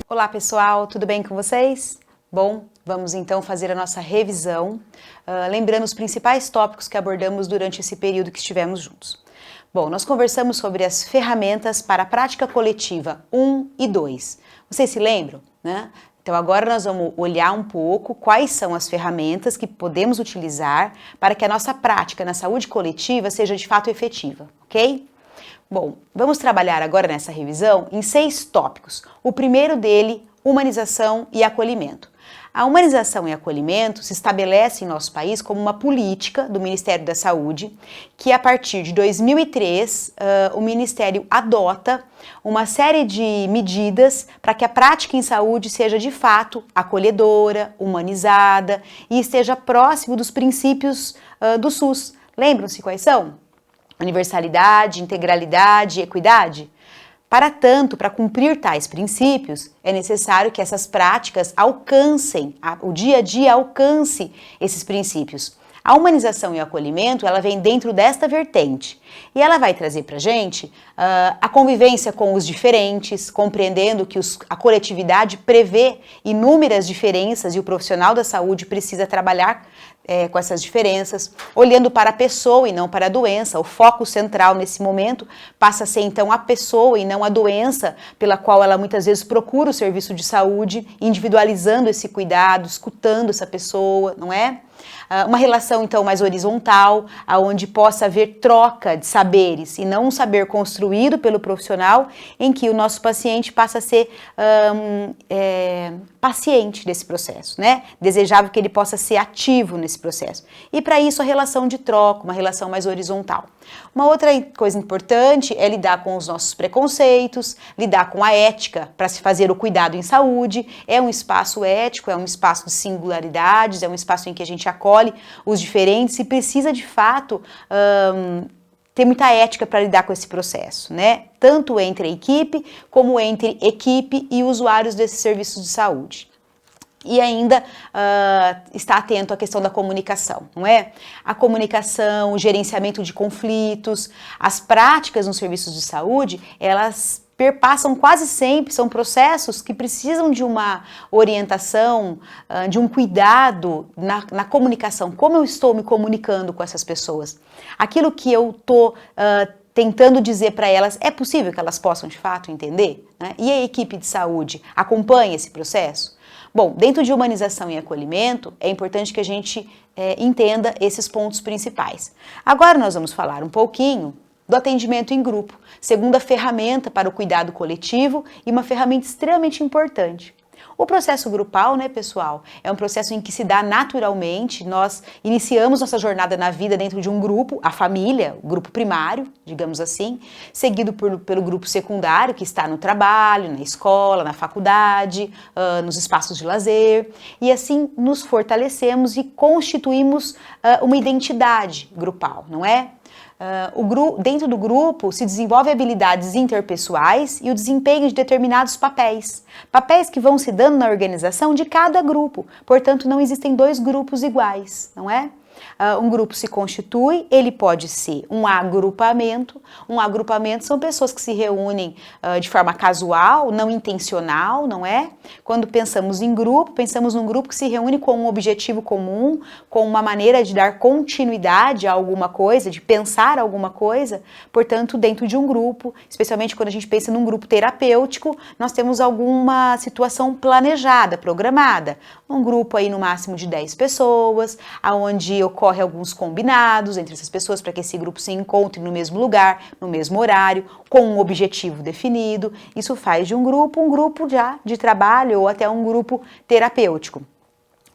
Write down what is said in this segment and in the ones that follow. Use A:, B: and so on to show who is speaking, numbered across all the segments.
A: Olá pessoal, tudo bem com vocês? Bom, vamos então fazer a nossa revisão, lembrando os principais tópicos que abordamos durante esse período que estivemos juntos. Bom, nós conversamos sobre as ferramentas para a prática coletiva 1 e 2. Vocês se lembram, né? Então agora nós vamos olhar um pouco quais são as ferramentas que podemos utilizar para que a nossa prática na saúde coletiva seja de fato efetiva, ok? Bom, vamos trabalhar agora nessa revisão em 6 tópicos. O primeiro dele, humanização e acolhimento. A humanização e acolhimento se estabelece em nosso país como uma política do Ministério da Saúde, que a partir de 2003 o Ministério adota uma série de medidas para que a prática em saúde seja de fato acolhedora, humanizada e esteja próximo dos princípios do SUS. Lembram-se quais são? Universalidade, integralidade e equidade? Para tanto, para cumprir tais princípios, é necessário que essas práticas alcancem, o dia a dia alcance esses princípios. A humanização e o acolhimento, ela vem dentro desta vertente e ela vai trazer para a gente a convivência com os diferentes, compreendendo que a coletividade prevê inúmeras diferenças e o profissional da saúde precisa trabalhar com essas diferenças, olhando para a pessoa e não para a doença. O foco central nesse momento passa a ser então a pessoa e não a doença pela qual ela muitas vezes procura o serviço de saúde, individualizando esse cuidado, escutando essa pessoa, não é? Uma relação então mais horizontal, onde possa haver troca de saberes e não um saber construído pelo profissional, em que o nosso paciente passa a ser paciente desse processo, né? Desejável que ele possa ser ativo nesse processo. E para isso a relação de troca, uma relação mais horizontal. Uma outra coisa importante é lidar com os nossos preconceitos, lidar com a ética para se fazer o cuidado em saúde. É um espaço ético, é um espaço de singularidades, é um espaço em que a gente acolhe os diferentes e precisa de fato ter muita ética para lidar com esse processo, né? Tanto entre a equipe, como entre equipe e usuários desses serviços de saúde. E ainda está atento à questão da comunicação, não é? A comunicação, o gerenciamento de conflitos, as práticas nos serviços de saúde, elas perpassam quase sempre, são processos que precisam de uma orientação, de um cuidado na comunicação. Como eu estou me comunicando com essas pessoas? Aquilo que eu estou tentando dizer para elas, é possível que elas possam de fato entender? Né? E a equipe de saúde acompanha esse processo? Bom, dentro de humanização e acolhimento, é importante que a gente entenda esses pontos principais. Agora nós vamos falar um pouquinho do atendimento em grupo, segunda ferramenta para o cuidado coletivo e uma ferramenta extremamente importante. O processo grupal, né, pessoal, é um processo em que se dá naturalmente. Nós iniciamos nossa jornada na vida dentro de um grupo, a família, o grupo primário, digamos assim, seguido pelo grupo secundário, que está no trabalho, na escola, na faculdade, nos espaços de lazer, e assim nos fortalecemos e constituímos uma identidade grupal, não é? Dentro do grupo se desenvolve habilidades interpessoais e o desempenho de determinados papéis. Papéis que vão se dando na organização de cada grupo. Portanto, não existem dois grupos iguais, não é? Um grupo se constitui, ele pode ser um agrupamento. Um agrupamento são pessoas que se reúnem de forma casual, não intencional, não é? Quando pensamos em grupo, pensamos num grupo que se reúne com um objetivo comum, com uma maneira de dar continuidade a alguma coisa, de pensar alguma coisa. Portanto, dentro de um grupo, especialmente quando a gente pensa num grupo terapêutico, nós temos alguma situação planejada, programada. Um grupo aí no máximo de 10 pessoas, onde ocorre alguns combinados entre essas pessoas para que esse grupo se encontre no mesmo lugar, no mesmo horário, com um objetivo definido. Isso faz de um grupo já de trabalho ou até um grupo terapêutico.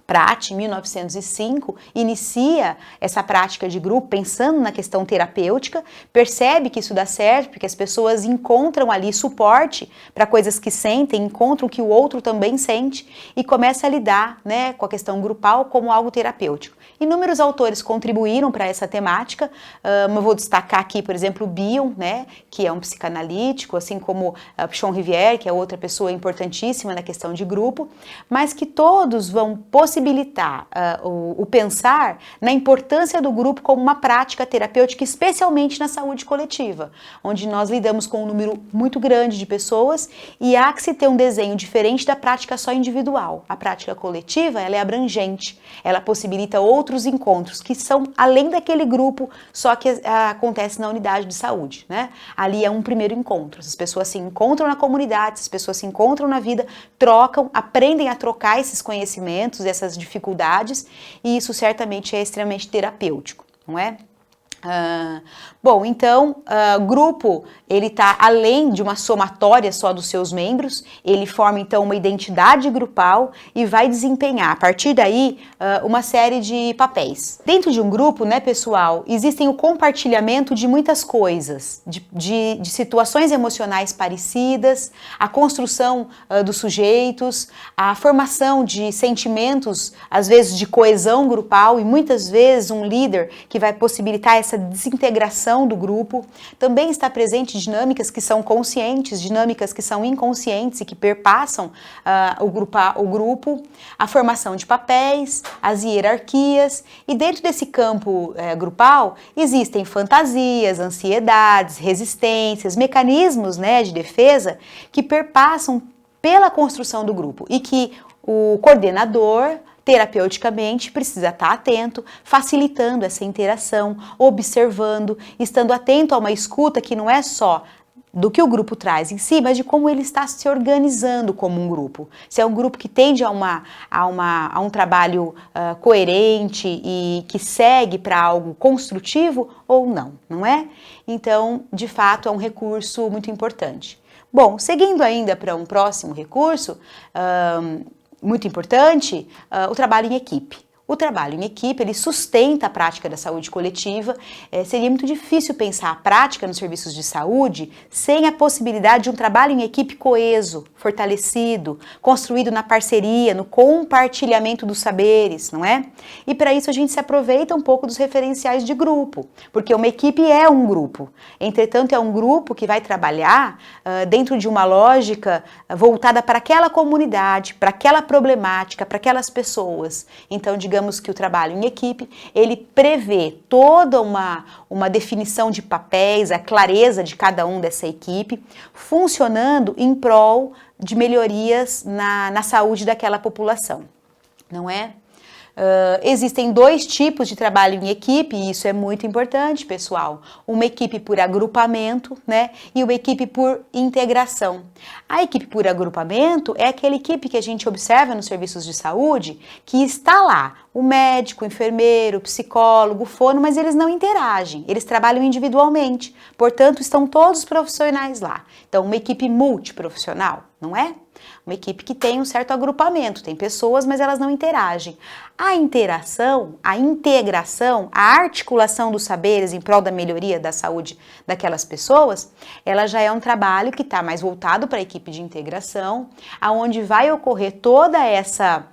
A: Pratt, em 1905, inicia essa prática de grupo pensando na questão terapêutica, percebe que isso dá certo, porque as pessoas encontram ali suporte para coisas que sentem, encontram que o outro também sente e começa a lidar, né, com a questão grupal como algo terapêutico. Inúmeros autores contribuíram para essa temática, eu vou destacar aqui, por exemplo, o Bion, né, que é um psicanalítico, assim como Pichon Rivière, que é outra pessoa importantíssima na questão de grupo, mas que todos vão possibilitar possibilitar o pensar na importância do grupo como uma prática terapêutica, especialmente na saúde coletiva, onde nós lidamos com um número muito grande de pessoas e há que se ter um desenho diferente da prática só individual. A prática coletiva, ela é abrangente, ela possibilita outros encontros que são além daquele grupo só que acontece na unidade de saúde, né? Ali é um primeiro encontro, as pessoas se encontram na comunidade, as pessoas se encontram na vida, trocam, aprendem a trocar esses conhecimentos, essas dificuldades, e isso certamente é extremamente terapêutico, não é? Bom, então, grupo, ele está além de uma somatória só dos seus membros, ele forma então uma identidade grupal e vai desempenhar, a partir daí, uma série de papéis. Dentro de um grupo, né, pessoal, existem o compartilhamento de muitas coisas, de situações emocionais parecidas, a construção dos sujeitos, a formação de sentimentos, às vezes de coesão grupal e muitas vezes um líder que vai possibilitar essa desintegração do grupo. Também está presente dinâmicas que são conscientes, dinâmicas que são inconscientes e que perpassam o grupo, a formação de papéis, as hierarquias, e dentro desse campo grupal existem fantasias, ansiedades, resistências, mecanismos, né, de defesa que perpassam pela construção do grupo e que o coordenador terapeuticamente precisa estar atento, facilitando essa interação, observando, estando atento a uma escuta que não é só do que o grupo traz em si, mas de como ele está se organizando como um grupo. Se é um grupo que tende a um trabalho coerente e que segue para algo construtivo ou não, não é? Então, de fato, é um recurso muito importante. Bom, seguindo ainda para um próximo recurso, muito importante, o trabalho em equipe. O trabalho em equipe, ele sustenta a prática da saúde coletiva. Seria muito difícil pensar a prática nos serviços de saúde sem a possibilidade de um trabalho em equipe coeso, fortalecido, construído na parceria, no compartilhamento dos saberes, não é? E para isso a gente se aproveita um pouco dos referenciais de grupo, porque uma equipe é um grupo. Entretanto, é um grupo que vai trabalhar dentro de uma lógica voltada para aquela comunidade, para aquela problemática, para aquelas pessoas. Então, digamos que o trabalho em equipe, ele prevê toda uma definição de papéis, a clareza de cada um dessa equipe, funcionando em prol de melhorias na saúde daquela população, não é? Existem dois tipos de trabalho em equipe, e isso é muito importante, pessoal. Uma equipe por agrupamento, né? E uma equipe por integração. A equipe por agrupamento é aquela equipe que a gente observa nos serviços de saúde, que está lá, o médico, o enfermeiro, o psicólogo, o fono, mas eles não interagem, eles trabalham individualmente, portanto, estão todos os profissionais lá. Então, uma equipe multiprofissional, não é? Uma equipe que tem um certo agrupamento, tem pessoas, mas elas não interagem. A interação, a integração, a articulação dos saberes em prol da melhoria da saúde daquelas pessoas, ela já é um trabalho que está mais voltado para a equipe de integração, aonde vai ocorrer toda essa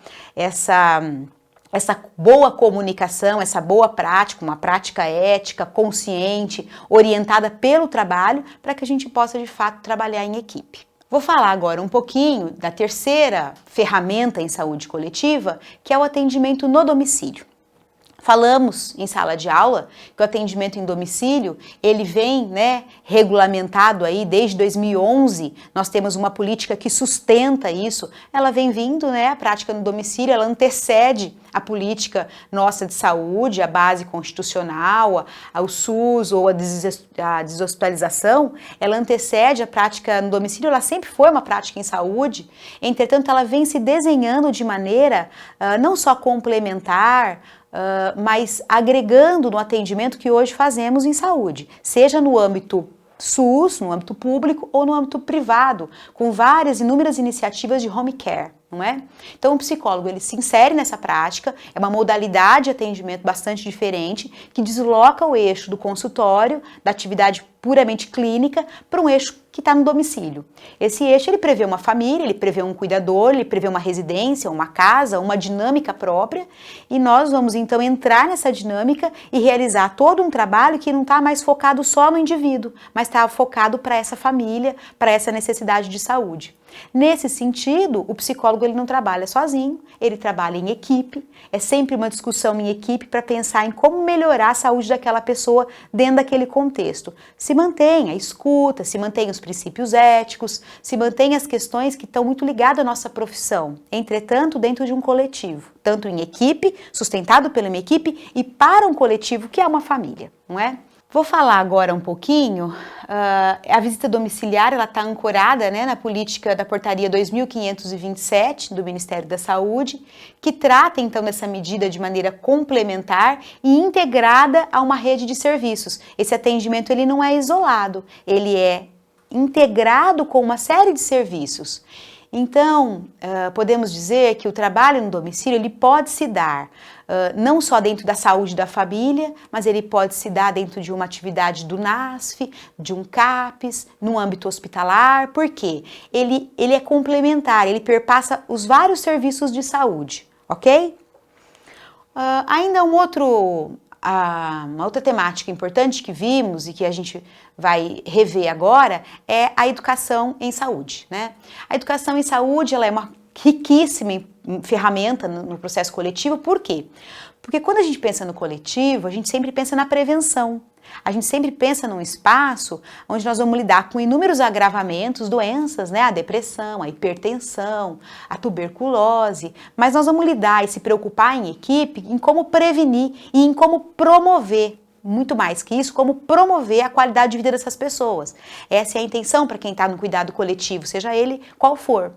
A: boa comunicação, essa boa prática, uma prática ética, consciente, orientada pelo trabalho, para que a gente possa, de fato, trabalhar em equipe. Vou falar agora um pouquinho da terceira ferramenta em saúde coletiva, que é o atendimento no domicílio. Falamos em sala de aula que o atendimento em domicílio, ele vem, né, regulamentado aí desde 2011, nós temos uma política que sustenta isso, ela vem vindo, né, a prática no domicílio, ela antecede a política nossa de saúde, a base constitucional, o SUS ou a deshospitalização, ela antecede a prática no domicílio, ela sempre foi uma prática em saúde, entretanto ela vem se desenhando de maneira não só complementar, mas agregando no atendimento que hoje fazemos em saúde, seja no âmbito SUS, no âmbito público ou no âmbito privado, com várias inúmeras iniciativas de home care, não é? Então o psicólogo, ele se insere nessa prática, é uma modalidade de atendimento bastante diferente, que desloca o eixo do consultório, da atividade puramente clínica, para um eixo que está no domicílio. Esse eixo, ele prevê uma família, ele prevê um cuidador, ele prevê uma residência, uma casa, uma dinâmica própria, e nós vamos então entrar nessa dinâmica e realizar todo um trabalho que não está mais focado só no indivíduo, mas está focado para essa família, para essa necessidade de saúde. Nesse sentido, o psicólogo ele não trabalha sozinho, ele trabalha em equipe, é sempre uma discussão em equipe para pensar em como melhorar a saúde daquela pessoa dentro daquele contexto. Se mantém a escuta, se mantém os princípios éticos, se mantém as questões que estão muito ligadas à nossa profissão, entretanto, dentro de um coletivo, tanto em equipe, sustentado pela minha equipe, e para um coletivo que é uma família, não é? Vou falar agora um pouquinho, a visita domiciliar, ela está ancorada, né, na política da portaria 2527 do Ministério da Saúde, que trata então dessa medida de maneira complementar e integrada a uma rede de serviços. Esse atendimento ele não é isolado, ele é integrado com uma série de serviços. Então, podemos dizer que o trabalho no domicílio ele pode se dar não só dentro da saúde da família, mas ele pode se dar dentro de uma atividade do NASF, de um CAPES, no âmbito hospitalar. Por quê? Ele é complementar, ele perpassa os vários serviços de saúde, ok? Ainda uma outra temática importante que vimos e que a gente vai rever agora é a educação em saúde, né? A educação em saúde, ela é uma riquíssima ferramenta no processo coletivo. Por quê? Porque quando a gente pensa no coletivo, a gente sempre pensa na prevenção. A gente sempre pensa num espaço onde nós vamos lidar com inúmeros agravamentos, doenças, né? A depressão, a hipertensão, a tuberculose, mas nós vamos lidar e se preocupar em equipe em como prevenir e em como promover, muito mais que isso, como promover a qualidade de vida dessas pessoas. Essa é a intenção para quem está no cuidado coletivo, seja ele qual for.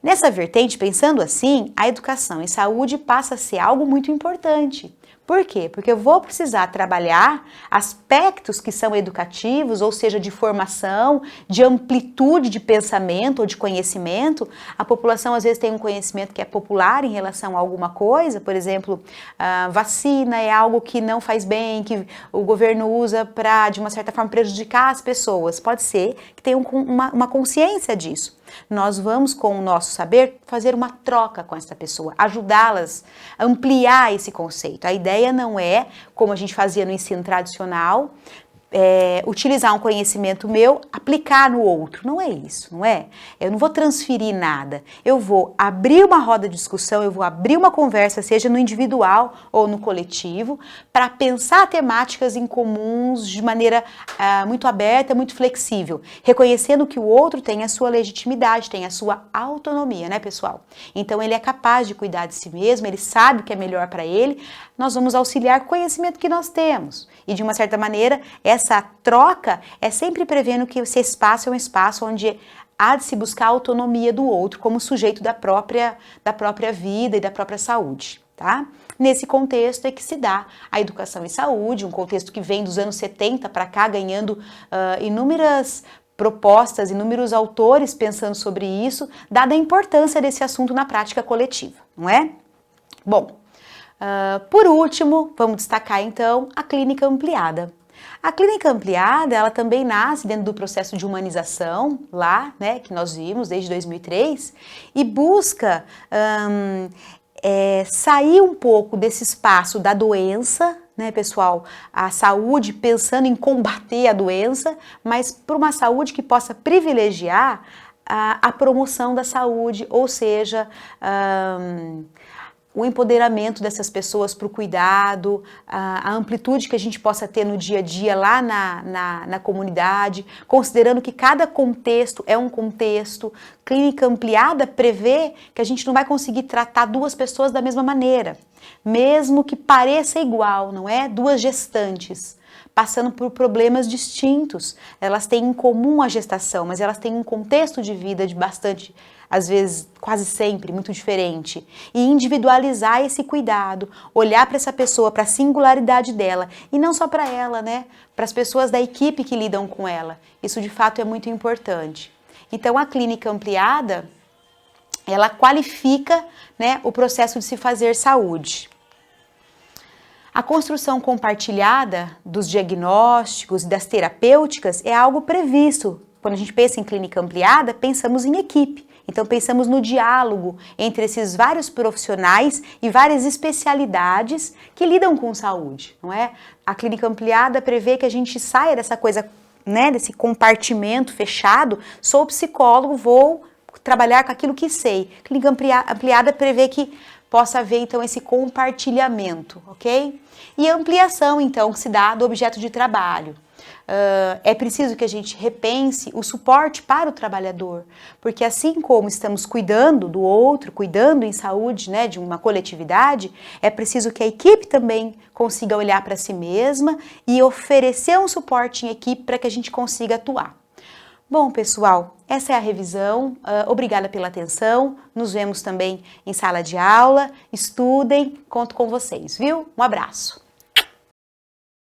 A: Nessa vertente, pensando assim, a educação em saúde passa a ser algo muito importante. Por quê? Porque eu vou precisar trabalhar aspectos que são educativos, ou seja, de formação, de amplitude de pensamento ou de conhecimento. A população às vezes tem um conhecimento que é popular em relação a alguma coisa, por exemplo, a vacina é algo que não faz bem, que o governo usa para, de uma certa forma, prejudicar as pessoas. Pode ser que tenham uma consciência disso. Nós vamos, com o nosso saber, fazer uma troca com essa pessoa, ajudá-las a ampliar esse conceito. A ideia não é, como a gente fazia no ensino tradicional, utilizar um conhecimento meu, aplicar no outro. Não é isso, não é? Eu não vou transferir nada. Eu vou abrir uma roda de discussão, eu vou abrir uma conversa, seja no individual ou no coletivo, para pensar temáticas em comuns de maneira muito aberta, muito flexível, reconhecendo que o outro tem a sua legitimidade, tem a sua autonomia, né, pessoal? Então, ele é capaz de cuidar de si mesmo, ele sabe o que é melhor para ele, nós vamos auxiliar com o conhecimento que nós temos. E, de uma certa maneira, essa troca é sempre prevendo que esse espaço é um espaço onde há de se buscar a autonomia do outro como sujeito da própria vida e da própria saúde, tá? Nesse contexto é que se dá a educação em saúde, um contexto que vem dos anos 70 para cá, ganhando inúmeras propostas, inúmeros autores pensando sobre isso, dada a importância desse assunto na prática coletiva, não é? Bom, por último, vamos destacar então a clínica ampliada. A clínica ampliada, ela também nasce dentro do processo de humanização, lá, né, que nós vimos desde 2003, e busca sair um pouco desse espaço da doença, né, pessoal, a saúde pensando em combater a doença, mas para uma saúde que possa privilegiar a promoção da saúde, ou seja, o empoderamento dessas pessoas para o cuidado, a amplitude que a gente possa ter no dia a dia lá na comunidade, considerando que cada contexto é um contexto. Clínica ampliada prevê que a gente não vai conseguir tratar duas pessoas da mesma maneira, mesmo que pareça igual, não é? Duas gestantes, passando por problemas distintos. Elas têm em comum a gestação, mas elas têm um contexto de vida de bastante, às vezes, quase sempre, muito diferente. E individualizar esse cuidado, olhar para essa pessoa, para a singularidade dela, e não só para ela, né? Para as pessoas da equipe que lidam com ela. Isso, de fato, é muito importante. Então, a clínica ampliada, ela qualifica, né, o processo de se fazer saúde. A construção compartilhada dos diagnósticos e das terapêuticas é algo previsto. Quando a gente pensa em clínica ampliada, pensamos em equipe. Então, pensamos no diálogo entre esses vários profissionais e várias especialidades que lidam com saúde, não é? A clínica ampliada prevê que a gente saia dessa coisa, né, desse compartimento fechado. Sou psicólogo, vou trabalhar com aquilo que sei. Clínica ampliada prevê que possa haver, então, esse compartilhamento, ok? E a ampliação, então, se dá do objeto de trabalho. É preciso que a gente repense o suporte para o trabalhador, porque assim como estamos cuidando do outro, cuidando em saúde, né, de uma coletividade, é preciso que a equipe também consiga olhar para si mesma e oferecer um suporte em equipe para que a gente consiga atuar. Bom, pessoal, essa é a revisão. Obrigada pela atenção. Nos vemos também em sala de aula. Estudem, conto com vocês, viu? Um abraço.